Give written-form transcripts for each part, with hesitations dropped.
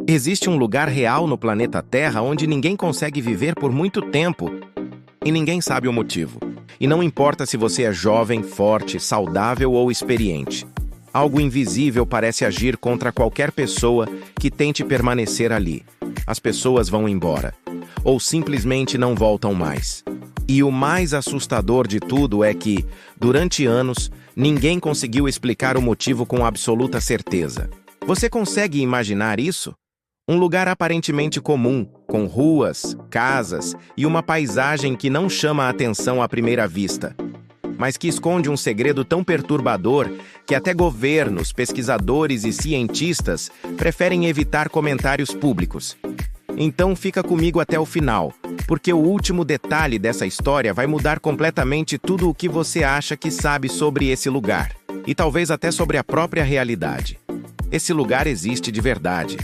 Existe um lugar real no planeta Terra onde ninguém consegue viver por muito tempo e ninguém sabe o motivo. E não importa se você é jovem, forte, saudável ou experiente. Algo invisível parece agir contra qualquer pessoa que tente permanecer ali. As pessoas vão embora, ou simplesmente não voltam mais. E o mais assustador de tudo é que, durante anos, ninguém conseguiu explicar o motivo com absoluta certeza. Você consegue imaginar isso? Um lugar aparentemente comum, com ruas, casas e uma paisagem que não chama a atenção à primeira vista, mas que esconde um segredo tão perturbador que até governos, pesquisadores e cientistas preferem evitar comentários públicos. Então fica comigo até o final, porque o último detalhe dessa história vai mudar completamente tudo o que você acha que sabe sobre esse lugar, e talvez até sobre a própria realidade. Esse lugar existe de verdade.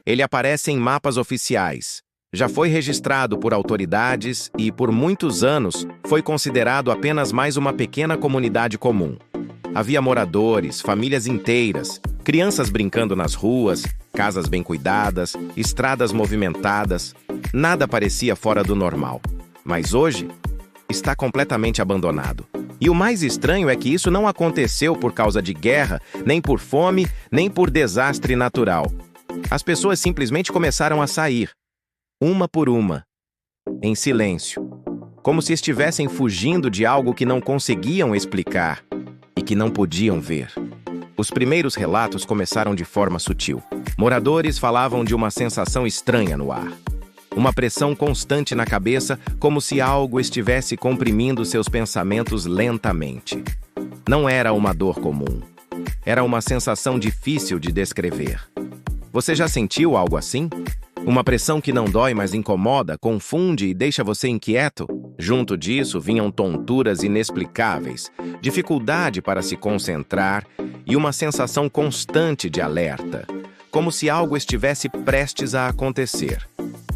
Ele aparece em mapas oficiais. Já foi registrado por autoridades e, por muitos anos, foi considerado apenas mais uma pequena comunidade comum. Havia moradores, famílias inteiras, crianças brincando nas ruas, casas bem cuidadas, estradas movimentadas. Nada parecia fora do normal. Mas hoje, está completamente abandonado. E o mais estranho é que isso não aconteceu por causa de guerra, nem por fome, nem por desastre natural. As pessoas simplesmente começaram a sair, uma por uma, em silêncio, como se estivessem fugindo de algo que não conseguiam explicar e que não podiam ver. Os primeiros relatos começaram de forma sutil. Moradores falavam de uma sensação estranha no ar. Uma pressão constante na cabeça, como se algo estivesse comprimindo seus pensamentos lentamente. Não era uma dor comum. Era uma sensação difícil de descrever. Você já sentiu algo assim? Uma pressão que não dói, mas incomoda, confunde e deixa você inquieto? Junto disso vinham tonturas inexplicáveis, dificuldade para se concentrar e uma sensação constante de alerta, como se algo estivesse prestes a acontecer.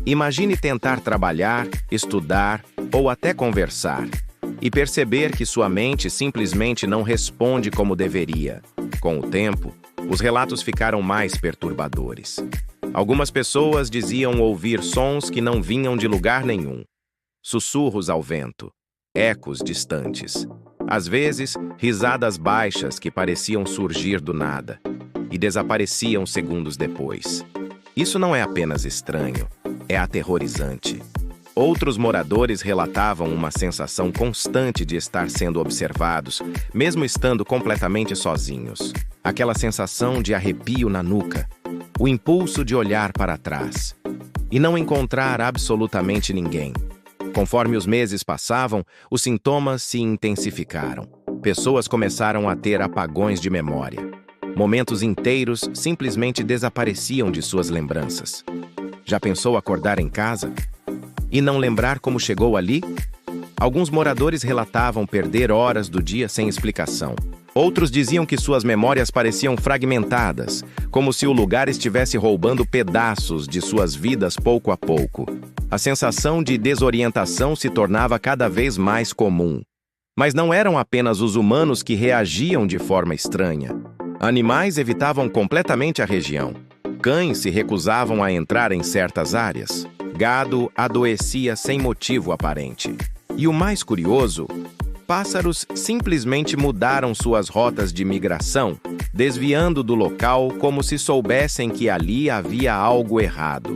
Imagine tentar trabalhar, estudar ou até conversar e perceber que sua mente simplesmente não responde como deveria. Com o tempo, os relatos ficaram mais perturbadores. Algumas pessoas diziam ouvir sons que não vinham de lugar nenhum. Sussurros ao vento, ecos distantes. Às vezes, risadas baixas que pareciam surgir do nada e desapareciam segundos depois. Isso não é apenas estranho, é aterrorizante. Outros moradores relatavam uma sensação constante de estar sendo observados, mesmo estando completamente sozinhos. Aquela sensação de arrepio na nuca, o impulso de olhar para trás e não encontrar absolutamente ninguém. Conforme os meses passavam, os sintomas se intensificaram. Pessoas começaram a ter apagões de memória. Momentos inteiros simplesmente desapareciam de suas lembranças. Já pensou acordar em casa e não lembrar como chegou ali? Alguns moradores relatavam perder horas do dia sem explicação. Outros diziam que suas memórias pareciam fragmentadas, como se o lugar estivesse roubando pedaços de suas vidas pouco a pouco. A sensação de desorientação se tornava cada vez mais comum. Mas não eram apenas os humanos que reagiam de forma estranha. Animais evitavam completamente a região. Cães se recusavam a entrar em certas áreas. Gado adoecia sem motivo aparente. E o mais curioso, pássaros simplesmente mudaram suas rotas de migração, desviando do local como se soubessem que ali havia algo errado.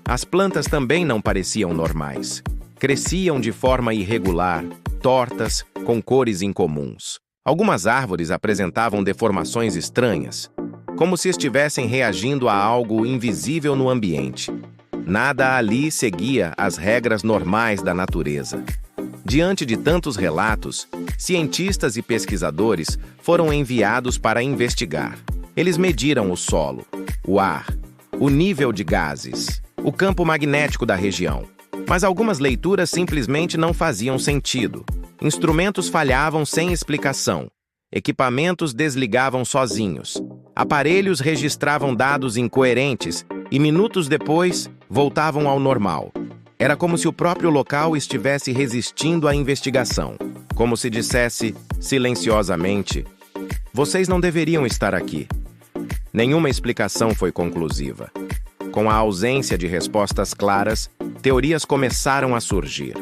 As plantas também não pareciam normais. Cresciam de forma irregular, tortas, com cores incomuns. Algumas árvores apresentavam deformações estranhas, como se estivessem reagindo a algo invisível no ambiente. Nada ali seguia as regras normais da natureza. Diante de tantos relatos, cientistas e pesquisadores foram enviados para investigar. Eles mediram o solo, o ar, o nível de gases, o campo magnético da região. Mas algumas leituras simplesmente não faziam sentido. Instrumentos falhavam sem explicação. Equipamentos desligavam sozinhos. Aparelhos registravam dados incoerentes e, minutos depois, voltavam ao normal. Era como se o próprio local estivesse resistindo à investigação. Como se dissesse, silenciosamente, "Vocês não deveriam estar aqui." Nenhuma explicação foi conclusiva. Com a ausência de respostas claras, teorias começaram a surgir.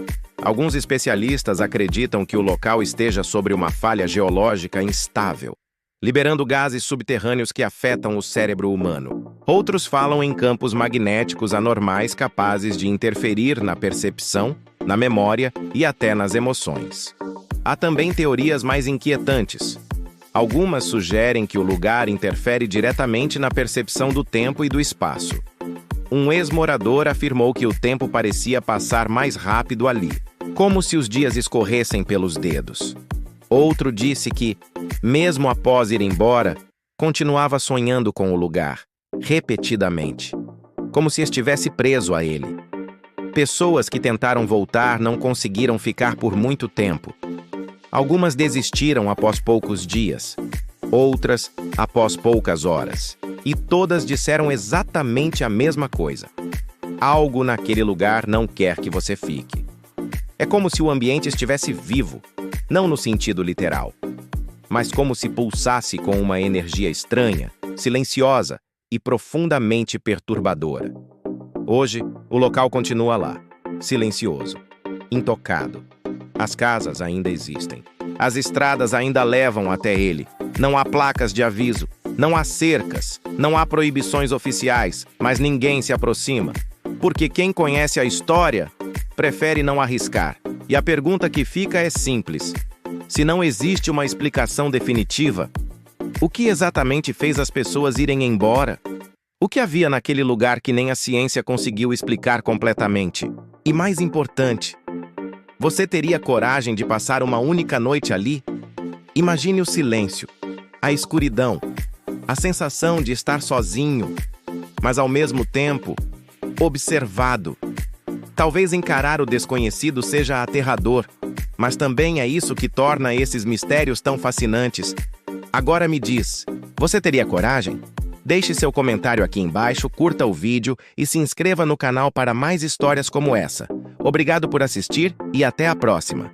Alguns especialistas acreditam que o local esteja sobre uma falha geológica instável, liberando gases subterrâneos que afetam o cérebro humano. Outros falam em campos magnéticos anormais capazes de interferir na percepção, na memória e até nas emoções. Há também teorias mais inquietantes. Algumas sugerem que o lugar interfere diretamente na percepção do tempo e do espaço. Um ex-morador afirmou que o tempo parecia passar mais rápido ali, como se os dias escorressem pelos dedos. Outro disse que, mesmo após ir embora, continuava sonhando com o lugar, repetidamente, como se estivesse preso a ele. Pessoas que tentaram voltar não conseguiram ficar por muito tempo. Algumas desistiram após poucos dias, outras após poucas horas, e todas disseram exatamente a mesma coisa. Algo naquele lugar não quer que você fique. É como se o ambiente estivesse vivo, não no sentido literal, mas como se pulsasse com uma energia estranha, silenciosa e profundamente perturbadora. Hoje, o local continua lá, silencioso, intocado. As casas ainda existem. As estradas ainda levam até ele. Não há placas de aviso, não há cercas, não há proibições oficiais, mas ninguém se aproxima. Porque quem conhece a história prefere não arriscar. E a pergunta que fica é simples. Se não existe uma explicação definitiva, o que exatamente fez as pessoas irem embora? O que havia naquele lugar que nem a ciência conseguiu explicar completamente? E mais importante, você teria coragem de passar uma única noite ali? Imagine o silêncio, a escuridão, a sensação de estar sozinho, mas ao mesmo tempo, observado. Talvez encarar o desconhecido seja aterrador, mas também é isso que torna esses mistérios tão fascinantes. Agora me diz, você teria coragem? Deixe seu comentário aqui embaixo, curta o vídeo e se inscreva no canal para mais histórias como essa. Obrigado por assistir e até a próxima!